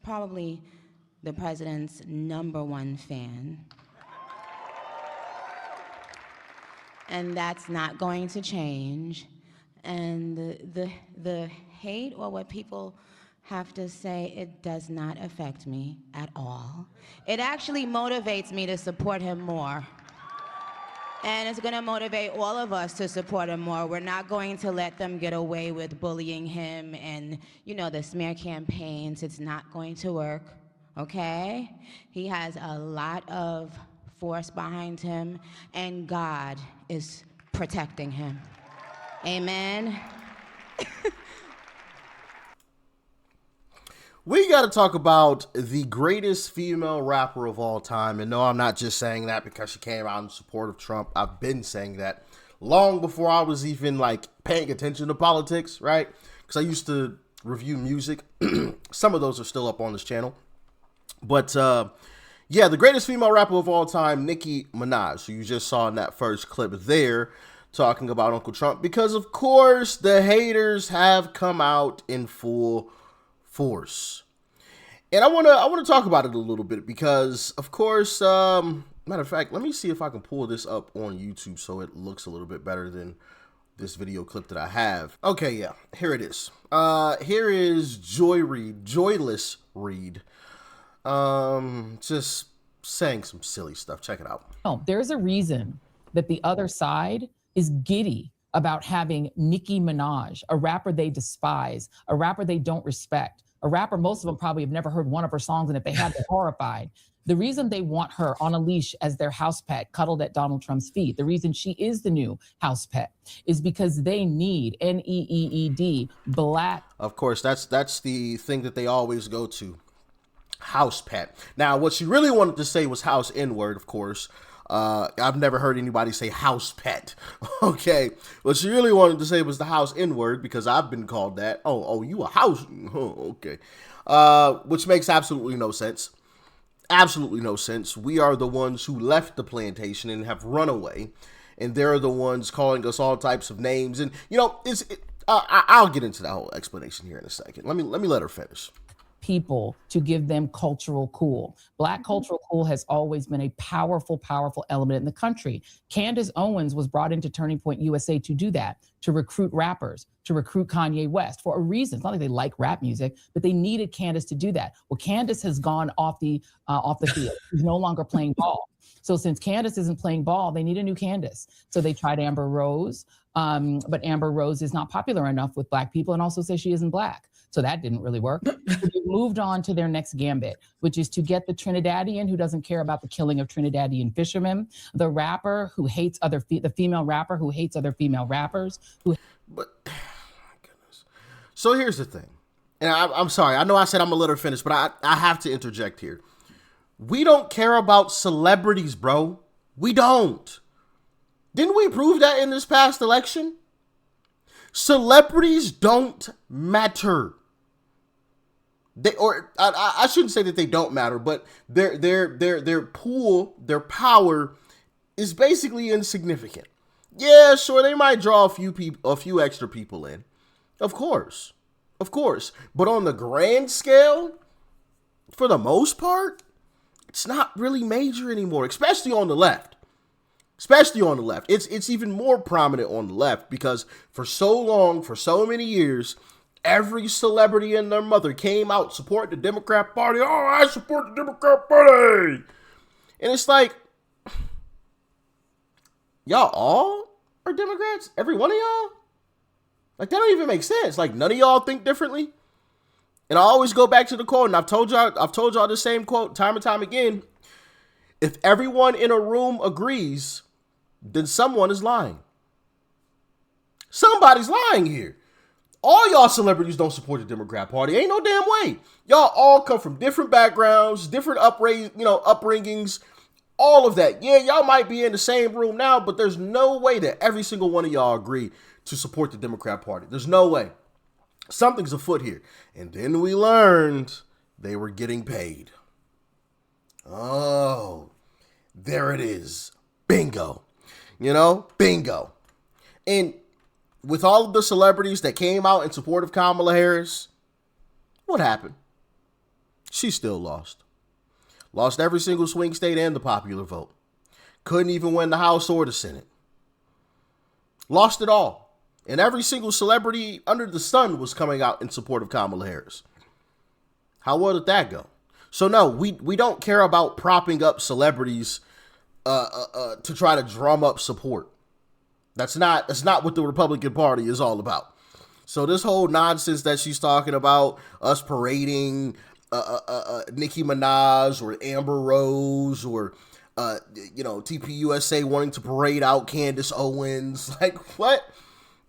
probably the president's #1 fan. And that's not going to change. And the hate or what people have to say, it does not affect me at all. It actually motivates me to support him more. And it's gonna motivate all of us to support him more. We're not going to let them get away with bullying him and, the smear campaigns. It's not going to work, okay? He has a lot of force behind him, and God is protecting him. Amen. We got to talk about the greatest female rapper of all time. And no, I'm not just saying that because she came out in support of Trump. I've been saying that long before I was even paying attention to politics, right? Because I used to review music. Some of those are still up on this channel. But yeah, the greatest female rapper of all time, Nicki Minaj, who you just saw in that first clip there, talking about Uncle Trump. Because, of course, the haters have come out in full force. And I want to talk about it a little bit because, of course, matter of fact, let me see if I can pull this up on YouTube so it looks a little bit better than this video clip that I have. Okay, yeah, here it is. Here is Joyless Reed. Just saying some silly stuff. Check it out. Oh, there's a reason that the other side is giddy about having Nicki Minaj, a rapper they despise, a rapper they don't respect, a rapper most of them probably have never heard one of her songs, and if they have, they're horrified. The reason they want her on a leash as their house pet, cuddled at Donald Trump's feet, the reason she is the new house pet is because they need NEED, black. Of course, that's the thing that they always go to. House pet. Now, what she really wanted to say was house N-word, of course. I've never heard anybody say house pet. Okay. What she really wanted to say was the house N-word because I've been called that. Oh, you a house? Oh, okay. Which makes absolutely no sense. Absolutely no sense. We are the ones who left the plantation and have run away. And they're the ones calling us all types of names. And, I'll get into that whole explanation here in a second. Let me let her finish. People to give them cultural cool. Black cultural cool has always been a powerful, powerful element in the country. Candace Owens was brought into Turning Point USA to do that, to recruit rappers, to recruit Kanye West for a reason. It's not like they like rap music, but they needed Candace to do that. Well, Candace has gone off the field. She's no longer playing ball. So since Candace isn't playing ball, they need a new Candace. So they tried Amber Rose, but Amber Rose is not popular enough with Black people and also says she isn't Black. So that didn't really work. So they moved on to their next gambit, which is to get the Trinidadian who doesn't care about the killing of Trinidadian fishermen, the rapper who hates the female rapper who hates other female rappers. But, my goodness. So here's the thing. And I'm sorry. I know I said I'm going to let her finish, but I have to interject here. We don't care about celebrities, bro. We don't. Didn't we prove that in this past election? Celebrities don't matter. I shouldn't say that they don't matter, but their pool, their power is basically insignificant. Yeah, sure, they might draw a few extra people in. Of course. But on the grand scale, for the most part, it's not really major anymore, especially on the left. It's even more prominent on the left because for so long, for so many years, every celebrity and their mother came out support the Democrat Party. Oh, I support the Democrat Party. And it's like, y'all all are Democrats? Every one of y'all? Like, that don't even make sense. Like, none of y'all think differently. And I always go back to the quote, and I've told y'all the same quote time and time again. If everyone in a room agrees, then someone is lying. Somebody's lying here. All y'all celebrities don't support the Democrat Party. Ain't no damn way. Y'all all come from different backgrounds, different upbringings, all of that. Yeah, y'all might be in the same room now, but there's no way that every single one of y'all agree to support the Democrat Party. There's no way. Something's afoot here. And then we learned they were getting paid. Oh, there it is. Bingo. Bingo. And with all of the celebrities that came out in support of Kamala Harris, what happened? She still lost. Lost every single swing state and the popular vote. Couldn't even win the House or the Senate. Lost it all. And every single celebrity under the sun was coming out in support of Kamala Harris. How well did that go? So no, we don't care about propping up celebrities to try to drum up support. That's not what the Republican Party is all about. So this whole nonsense that she's talking about, us parading Nicki Minaj or Amber Rose or TPUSA wanting to parade out Candace Owens, like what?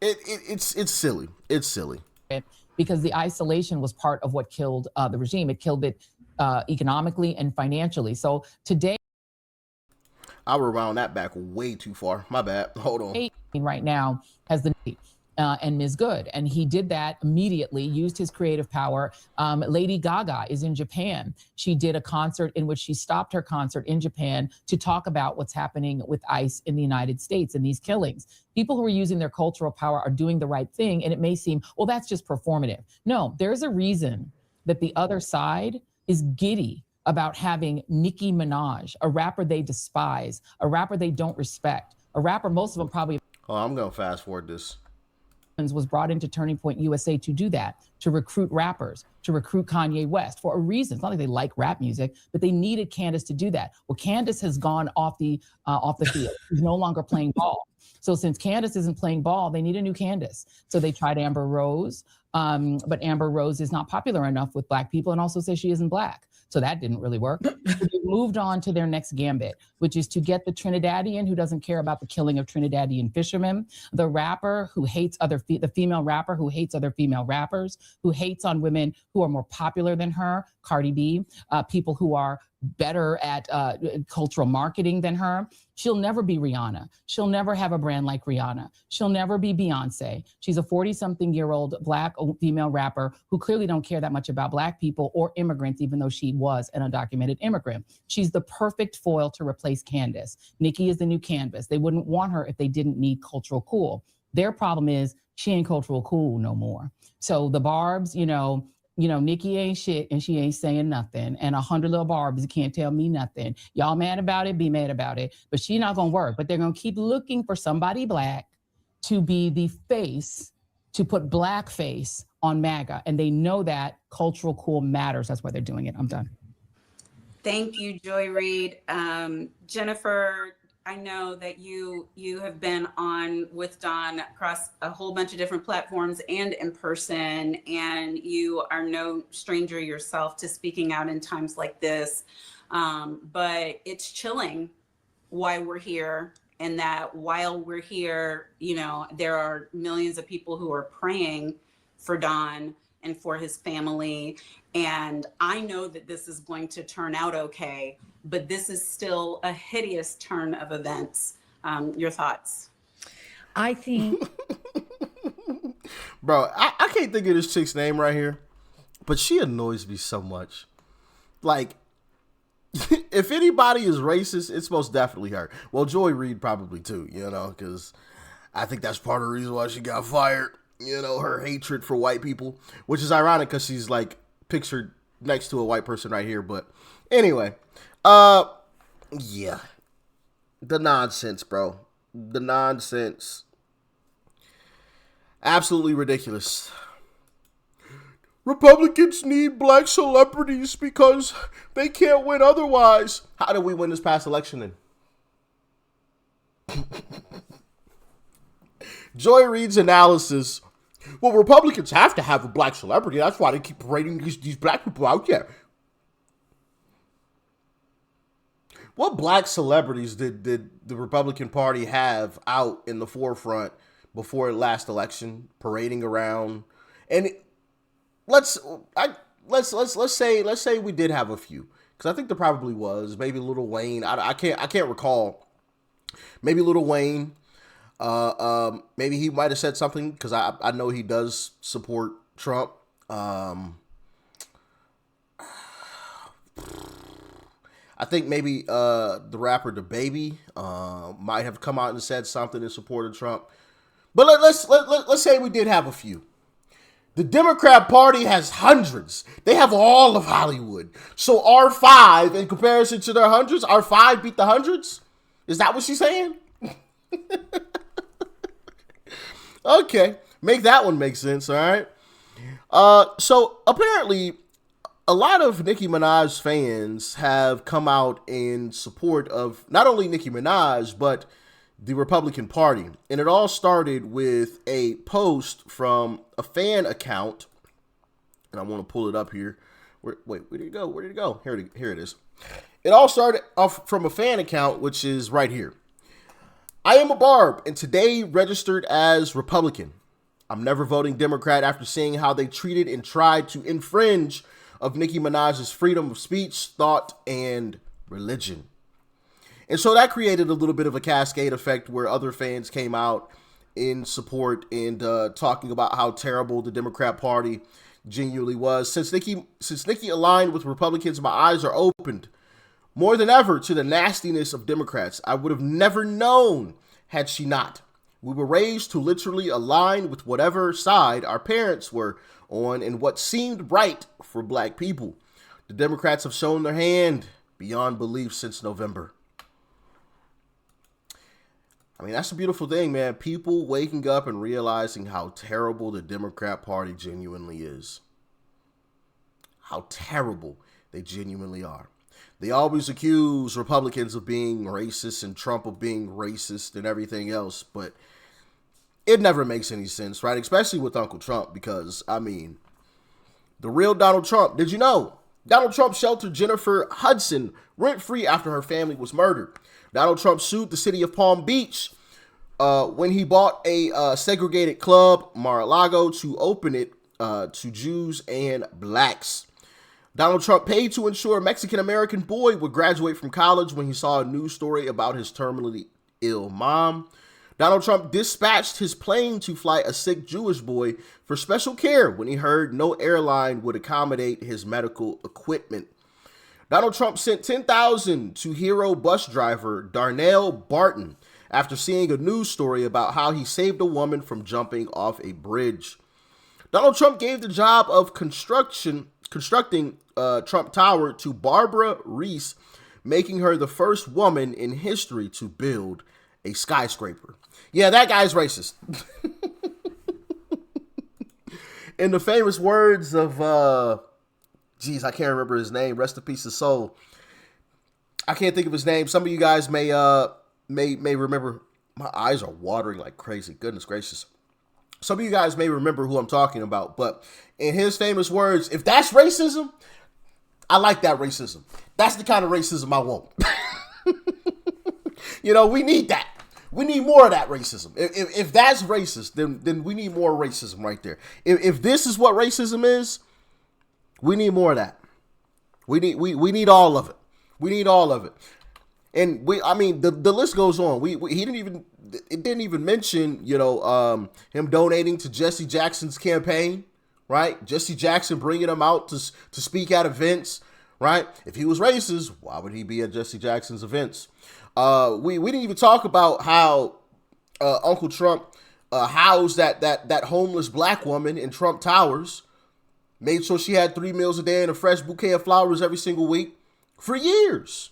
It's silly. It's silly. Because the isolation was part of what killed the regime. It killed it economically and financially. So today, I will round that back way too far. My bad. Hold on. Right now has the and Ms. Good, and he did that immediately. Used his creative power. Lady Gaga is in Japan. She did a concert in which she stopped her concert in Japan to talk about what's happening with ICE in the United States and these killings. People who are using their cultural power are doing the right thing, and it may seem, well, that's just performative. No, there's a reason that the other side is giddy about having Nicki Minaj, a rapper they despise, a rapper they don't respect, a rapper most of them probably. Oh, I'm gonna fast forward this. Was brought into Turning Point USA to do that, to recruit rappers, to recruit Kanye West for a reason. It's not like they like rap music, but they needed Candace to do that. Well, Candace has gone off the field. She's no longer playing ball. So since Candace isn't playing ball, they need a new Candace. So they tried Amber Rose, but Amber Rose is not popular enough with Black people and also says she isn't Black. So that didn't really work. So they moved on to their next gambit, which is to get the Trinidadian who doesn't care about the killing of Trinidadian fishermen, the rapper who hates the female rapper who hates other female rappers, who hates on women who are more popular than her, Cardi B, people who are better at cultural marketing than her. She'll never be Rihanna. She'll never have a brand like Rihanna. She'll never be Beyonce. She's a 40-something-year-old Black female rapper who clearly don't care that much about Black people or immigrants, even though she was an undocumented immigrant. She's the perfect foil to replace Candace. Nicki is the new Canvas. They wouldn't want her if they didn't need cultural cool. Their problem is she ain't cultural cool no more. So the Barbs, Nicki ain't shit and she ain't saying nothing. And 100 little Barbs can't tell me nothing. Y'all mad about it? Be mad about it. But she not gonna work. But they're gonna keep looking for somebody Black to be the face, to put blackface on MAGA. And they know that cultural cool matters. That's why they're doing it. I'm done. Thank you, Joy Reid. Jennifer, I know that you have been on with Don across a whole bunch of different platforms and in person, and you are no stranger yourself to speaking out in times like this. But it's chilling why we're here, and that while we're here, there are millions of people who are praying for Don and for his family. And I know that this is going to turn out okay, but this is still a hideous turn of events. Your thoughts? I think, bro, I can't think of this chick's name right here, but she annoys me so much. Like, if anybody is racist, it's most definitely her. Well, Joy Reid probably too, because I think that's part of the reason why she got fired. Her hatred for white people, which is ironic because she's like pictured next to a white person right here. But anyway, yeah, the nonsense, bro. The nonsense. Absolutely ridiculous. Republicans need Black celebrities because they can't win otherwise. How did we win this past election then? Joy Reid's analysis. Well, Republicans have to have a Black celebrity. That's why they keep parading these Black people out there. What Black celebrities did the Republican Party have out in the forefront before last election, parading around? And let's say we did have a few, because I think there probably was. Maybe Lil Wayne. I can't recall. Maybe Lil Wayne. Maybe he might have said something, because I know he does support Trump. I think maybe the rapper DaBaby might have come out and said something in support of Trump. But let's say we did have a few. The Democrat Party has hundreds. They have all of Hollywood. So R5, in comparison to their hundreds, R5 beat the hundreds? Is that what she's saying? Okay, make that one make sense, all right? So apparently, a lot of Nicki Minaj fans have come out in support of not only Nicki Minaj, but the Republican Party. And it all started with a post from a fan account. And I want to pull it up here. Where did it go? Where did it go? Here it is. It all started off from a fan account, which is right here. I am a Barb, and today registered as Republican. I'm never voting Democrat after seeing how they treated and tried to infringe of Nicki Minaj's freedom of speech, thought, and religion. And so that created a little bit of a cascade effect where other fans came out in support and talking about how terrible the Democrat Party genuinely was. Since Nicki aligned with Republicans, my eyes are opened more than ever to the nastiness of Democrats. I would have never known had she not. We were raised to literally align with whatever side our parents were on and what seemed right for black people. The Democrats have shown their hand beyond belief since November. I mean, that's a beautiful thing, man. People waking up and realizing how terrible the Democrat Party genuinely is. How terrible they genuinely are. They always accuse Republicans of being racist and Trump of being racist and everything else, but it never makes any sense, right? Especially with Uncle Trump, because, I mean, the real Donald Trump, did you know? Donald Trump sheltered Jennifer Hudson rent-free after her family was murdered. Donald Trump sued the city of Palm Beach when he bought a segregated club, Mar-a-Lago, to open it to Jews and blacks. Donald Trump paid to ensure a Mexican-American boy would graduate from college when he saw a news story about his terminally ill mom. Donald Trump dispatched his plane to fly a sick Jewish boy for special care when he heard no airline would accommodate his medical equipment. Donald Trump sent $10,000 to hero bus driver Darnell Barton after seeing a news story about how he saved a woman from jumping off a bridge. Donald Trump gave the job of constructing Trump Tower to Barbara Reese, making her the first woman in history to build a skyscraper. Yeah, that guy's racist. In the famous words of, I can't remember his name. Rest in peace, his soul. I can't think of his name. Some of you guys may remember. My eyes are watering like crazy. Goodness gracious. Some of you guys may remember who I'm talking about, but in his famous words, if that's racism, I like that racism. That's the kind of racism I want. You know, we need that. We need more of that racism. If that's racist, then we need more racism right there. If this is what racism is, we need more of that. We need all of it. We need all of it. And the list goes on. It didn't even mention, him donating to Jesse Jackson's campaign, right? Jesse Jackson bringing him out to speak at events, right? If he was racist, why would he be at Jesse Jackson's events? We didn't even talk about how Uncle Trump housed that homeless black woman in Trump Towers, made sure she had 3 meals a day and a fresh bouquet of flowers every single week for years.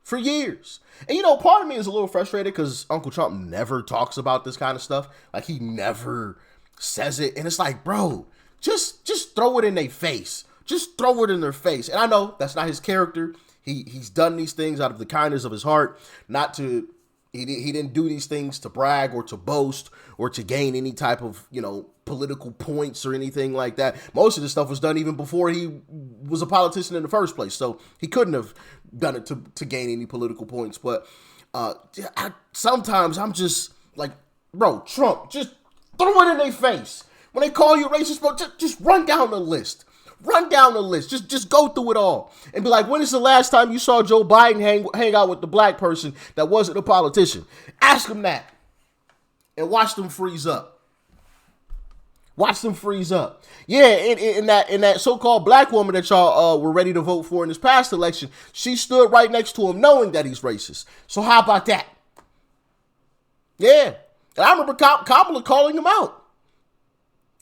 For years. And, part of me is a little frustrated because Uncle Trump never talks about this kind of stuff. Like, he never says it. And it's like, bro, just throw it in their face. Just throw it in their face. And I know that's not his character. He's done these things out of the kindness of his heart. He didn't do these things to brag or to boast or to gain any type of, political points or anything like that. Most of this stuff was done even before he was a politician in the first place. So he couldn't have done it to gain any political points. But sometimes I'm just like, bro, Trump, just throw it in their face. When they call you racist, bro, just run down the list. Run down the list. Just go through it all. And be like, when is the last time you saw Joe Biden hang out with the black person that wasn't a politician? Ask him that. And watch them freeze up. Watch them freeze up. Yeah, in that so-called black woman that y'all were ready to vote for in this past election, she stood right next to him knowing that he's racist. So how about that? Yeah. And I remember Kamala calling him out.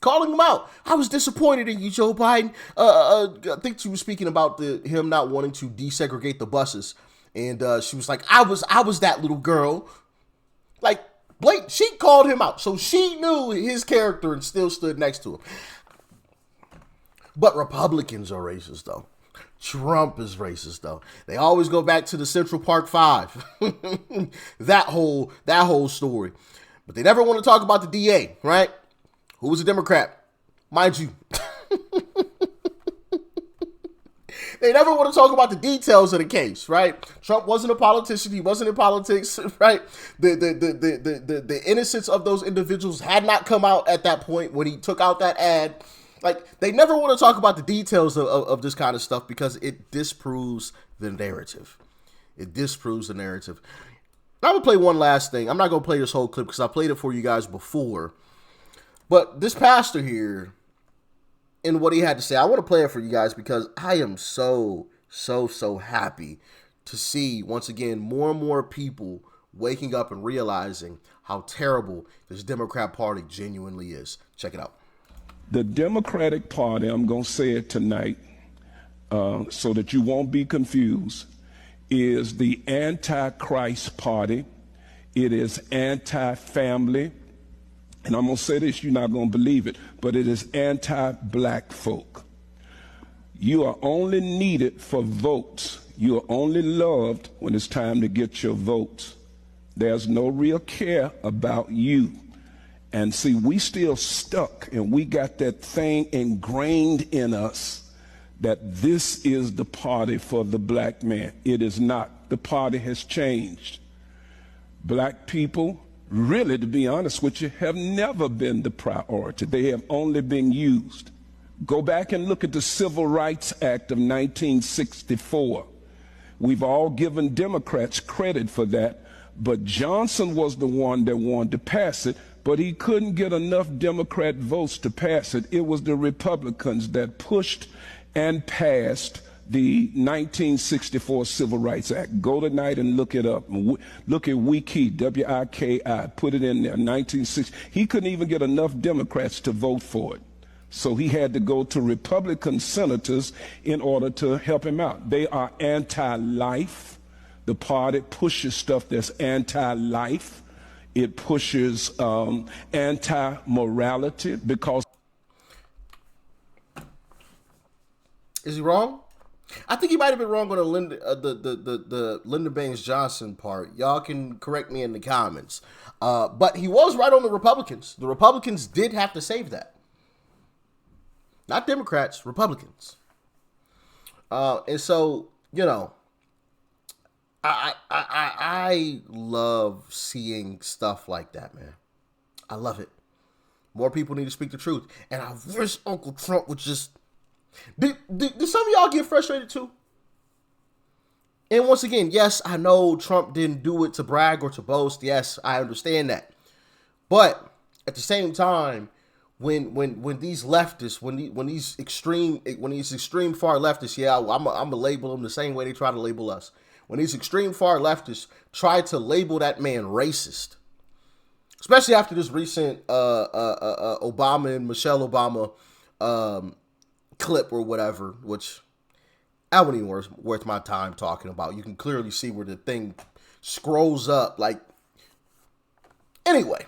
calling him out. I was disappointed in you, Joe Biden. I think she was speaking about him not wanting to desegregate the buses, and she was like, I was that little girl. Like, Blake, she called him out, so she knew his character and still stood next to him. But Republicans are racist, though. Trump is racist, though. They always go back to the Central Park Five, that whole story. But they never want to talk about the DA, right? Who was a Democrat, mind you. They never want to talk about the details of the case, right? Trump wasn't a politician. He wasn't in politics, right? The innocence of those individuals had not come out at that point when he took out that ad. Like, they never want to talk about the details of this kind of stuff because it disproves the narrative. It disproves the narrative. I'm going to play one last thing. I'm not going to play this whole clip because I played it for you guys before. But this pastor here, and what he had to say, I want to play it for you guys because I am so happy to see, once again, more and more people waking up and realizing how terrible this Democrat Party genuinely is. Check it out. The Democratic Party, I'm going to say it tonight so that you won't be confused, is the anti-Christ party. It is anti-family. And I'm going to say this, you're not going to believe it, but it is anti-black folk. You are only needed for votes. You are only loved when it's time to get your votes. There's no real care about you. And see, we still stuck, and we got that thing ingrained in us that this is the party for the black man. It is not. The party has changed. Black people, really, to be honest with you, have never been the priority. They have only been used. Go back and look at the Civil Rights Act of 1964. We've all given Democrats credit for that, but Johnson was the one that wanted to pass it, but he couldn't get enough Democrat votes to pass it. It was the Republicans that pushed and passed the 1964 Civil Rights Act. Go tonight and look it up. Look at Wiki, W-I-K-I, put it in there, 1960. He couldn't even get enough Democrats to vote for it. So he had to go to Republican senators in order to help him out. They are anti-life. The party pushes stuff that's anti-life. It pushes anti-morality because... Is he wrong? I think he might have been wrong on the Lyndon Baines Johnson part. Y'all can correct me in the comments. But he was right on the Republicans. The Republicans did have to save that. Not Democrats, Republicans. And so, you know, I love seeing stuff like that, man. I love it. More people need to speak the truth. And I wish Uncle Trump would just... Did some of y'all get frustrated too? And once again, yes, I know Trump didn't do it to brag or to boast. Yes, I understand that. But at the same time, when these leftists, when these extreme far leftists, yeah, I'm gonna label them the same way they try to label us. When these extreme far leftists try to label that man racist, especially after this recent Obama and Michelle Obama clip or whatever, which I wouldn't even worth my time talking about. You can clearly see where the thing scrolls up. Like, anyway,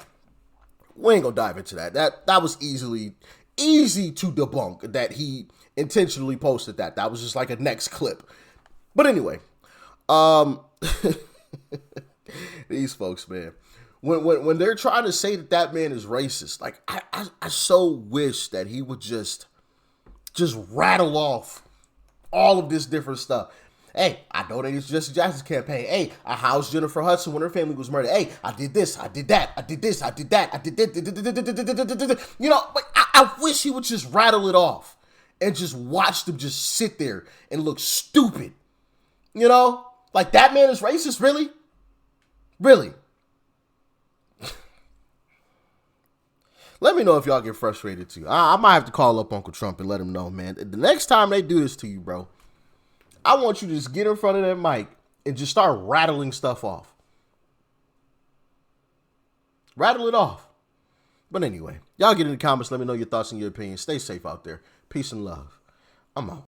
we ain't gonna dive into that. That was easy to debunk that he intentionally posted that. That was just like a next clip. But anyway, these folks, man, when they're trying to say that man is racist, like I so wish that he would just rattle off all of this different stuff. Hey, I donated to Jesse Jackson's campaign. Hey, I housed Jennifer Hudson when her family was murdered. Hey, I did this, I did that, I did this, I did that, I did this. You know, like, I wish he would just rattle it off and just watch them just sit there and look stupid. You know, like, that man is racist, really? Really? Let me know if y'all get frustrated too. I might have to call up Uncle Trump and let him know, man. The next time they do this to you, bro, I want you to just get in front of that mic and just start rattling stuff off. Rattle it off. But anyway, Y'all get in the comments. Let me know your thoughts and your opinions. Stay safe out there. Peace and love. I'm out.